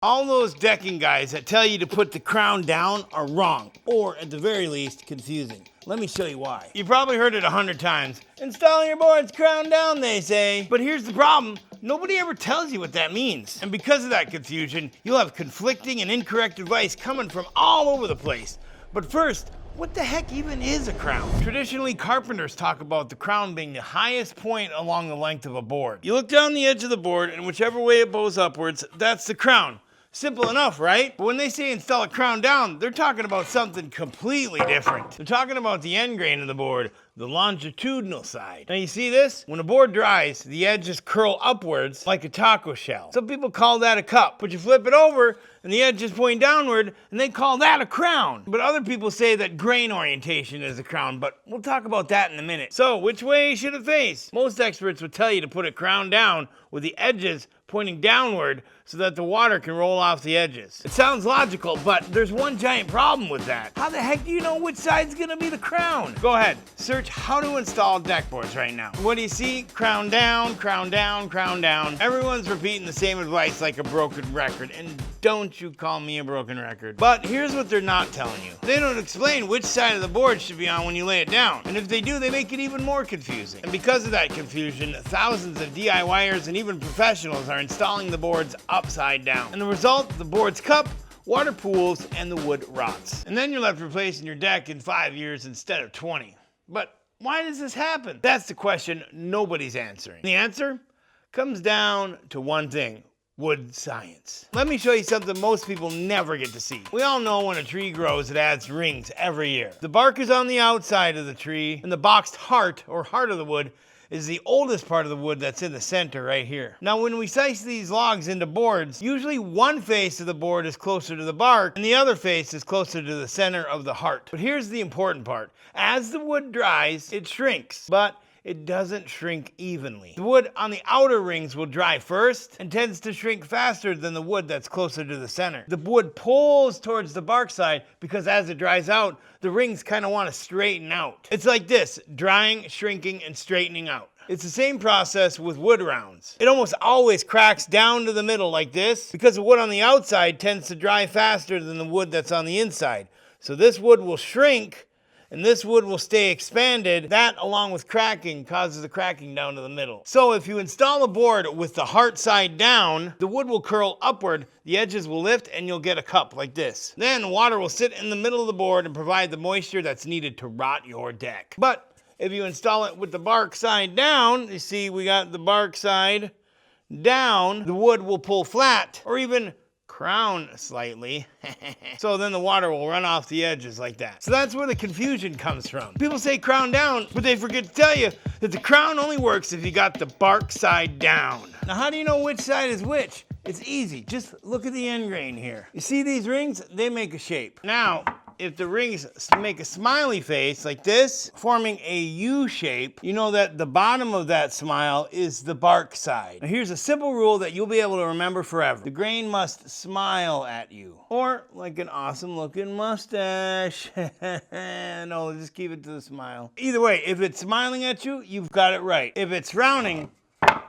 All those decking guys that tell you to put the crown down are wrong, or at the very least, confusing. Let me show you why. You probably heard it 100 times. Installing your boards crown down, they say. But here's the problem. Nobody ever tells you what that means. And because of that confusion, you'll have conflicting and incorrect advice coming from all over the place. But first, what the heck even is a crown? Traditionally, carpenters talk about the crown being the highest point along the length of a board. You look down the edge of the board, and whichever way it bows upwards, that's the crown. Simple enough, right? But when they say install a crown down, they're talking about something completely different. They're talking about the end grain of the board, the longitudinal side. Now you see this? When a board dries, the edges curl upwards like a taco shell. Some people call that a cup, but you flip it over and the edges point downward and they call that a crown. But other people say that grain orientation is a crown, but we'll talk about that in a minute. So which way should it face? Most experts would tell you to put a crown down with the edges pointing downward so that the water can roll off the edges. It sounds logical, but there's one giant problem with that. How the heck do you know which side's gonna be the crown? Go ahead, search how to install deck boards right now. What do you see? Crown down, crown down, crown down. Everyone's repeating the same advice like a broken record, and don't you call me a broken record. But here's what they're not telling you. They don't explain which side of the board should be on when you lay it down. And if they do, they make it even more confusing. And because of that confusion, thousands of DIYers and even professionals are installing the boards upside down. And the result, the boards cup, water pools, and the wood rots. And then you're left replacing your deck in 5 years instead of 20. But why does this happen? That's the question nobody's answering. The answer comes down to one thing: wood science. Let me show you something most people never get to see. We all know when a tree grows, it adds rings every year. The bark is on the outside of the tree, and the boxed heart, or heart of the wood, is the oldest part of the wood that's in the center right here. Now when we slice these logs into boards, usually one face of the board is closer to the bark and the other face is closer to the center of the heart. But here's the important part. As the wood dries, it shrinks, but it doesn't shrink evenly. The wood on the outer rings will dry first and tends to shrink faster than the wood that's closer to the center. The wood pulls towards the bark side because as it dries out, the rings kind of want to straighten out. It's like this: drying, shrinking, and straightening out. It's the same process with wood rounds. It almost always cracks down to the middle like this because the wood on the outside tends to dry faster than the wood that's on the inside. So this wood will shrink and this wood will stay expanded. That, along with cracking, causes the cracking down to the middle. So if you install a board with the heart side down, the wood will curl upward, the edges will lift, and you'll get a cup like this. Then water will sit in the middle of the board and provide the moisture that's needed to rot your deck. But if you install it with the bark side down, you see we got the bark side down, the wood will pull flat, or even crown slightly. So then the water will run off the edges like that. So that's where the confusion comes from. People say crown down, but they forget to tell you that the crown only works if you got the bark side down. Now how do you know which side is which? It's easy. Just look at the end grain here. You see these rings? They make a shape. Now, if the rings make a smiley face like this, forming a U shape, you know that the bottom of that smile is the bark side. Now here's a simple rule that you'll be able to remember forever. The grain must smile at you. Or like an awesome looking mustache. No, just keep it to the smile. Either way, if it's smiling at you, you've got it right. If it's frowning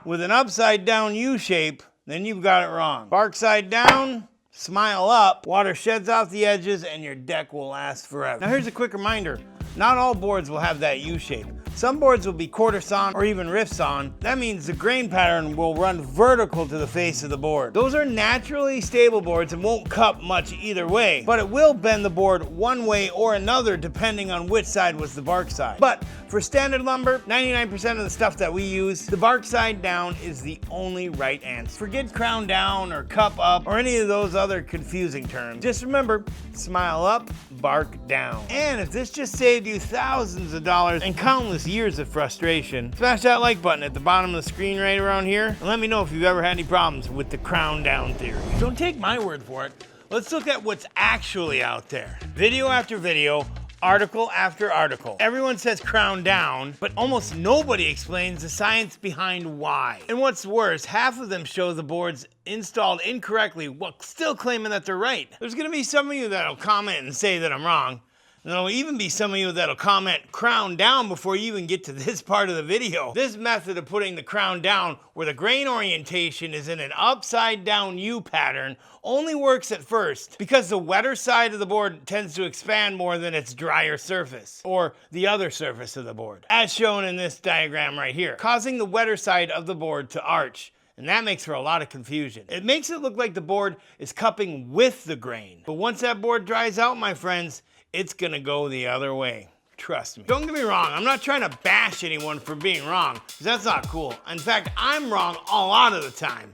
with an upside down U shape, then you've got it wrong. Bark side down, smile up, water sheds off the edges, and your deck will last forever. Now here's a quick reminder. Not all boards will have that U shape. Some boards will be quarter sawn or even rift sawn. That means the grain pattern will run vertical to the face of the board. Those are naturally stable boards and won't cup much either way, but it will bend the board one way or another depending on which side was the bark side. But for standard lumber, 99% of the stuff that we use, the bark side down is the only right answer. Forget crown down or cup up or any of those other confusing terms. Just remember, smile up, bark down. And if this just saved you thousands of dollars and countless years of frustration, smash that like button at the bottom of the screen right around here and let me know if you've ever had any problems with the crown down theory. Don't take my word for it. Let's look at what's actually out there. Video after video, article after article. Everyone says crown down, but almost nobody explains the science behind why. And what's worse, half of them show the boards installed incorrectly while still claiming that they're right. There's gonna be some of you that'll comment and say that I'm wrong. There'll even be some of you that'll comment crown down before you even get to this part of the video. This method of putting the crown down where the grain orientation is in an upside down U pattern only works at first because the wetter side of the board tends to expand more than its drier surface, or the other surface of the board, as shown in this diagram right here, causing the wetter side of the board to arch. And that makes for a lot of confusion. It makes it look like the board is cupping with the grain. But once that board dries out, my friends, it's gonna go the other way. Trust me. Don't get me wrong, I'm not trying to bash anyone for being wrong, because that's not cool. In fact, I'm wrong a lot of the time.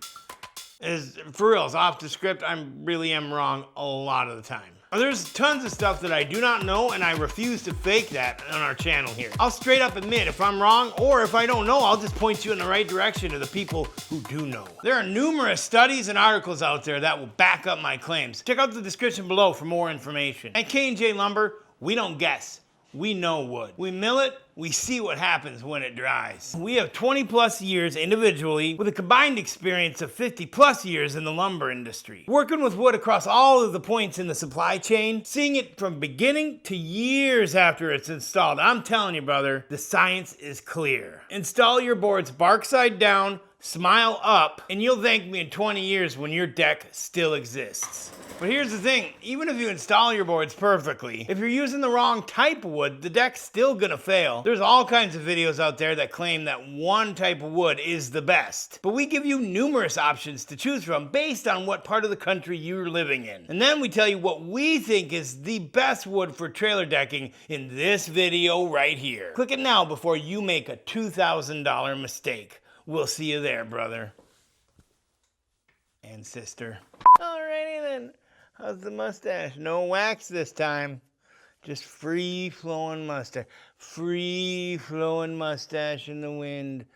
For reals, off the script, I really am wrong a lot of the time. There's tons of stuff that I do not know, and I refuse to fake that on our channel here. I'll straight up admit if I'm wrong, or if I don't know, I'll just point you in the right direction to the people who do know. There are numerous studies and articles out there that will back up my claims. Check out the description below for more information. At K&J Lumber, we don't guess. We know wood. We mill it, we see what happens when it dries. We have 20 plus years individually with a combined experience of 50 plus years in the lumber industry. Working with wood across all of the points in the supply chain, seeing it from beginning to years after it's installed. I'm telling you, brother, the science is clear. Install your boards bark side down, smile up, and you'll thank me in 20 years when your deck still exists. But here's the thing, even if you install your boards perfectly, if you're using the wrong type of wood, the deck's still gonna fail. There's all kinds of videos out there that claim that one type of wood is the best. But we give you numerous options to choose from based on what part of the country you're living in. And then we tell you what we think is the best wood for trailer decking in this video right here. Click it now before you make a $2,000 mistake. We'll see you there, brother. And sister. Alrighty then. How's the mustache? No wax this time. Just free flowing mustache. Free flowing mustache in the wind.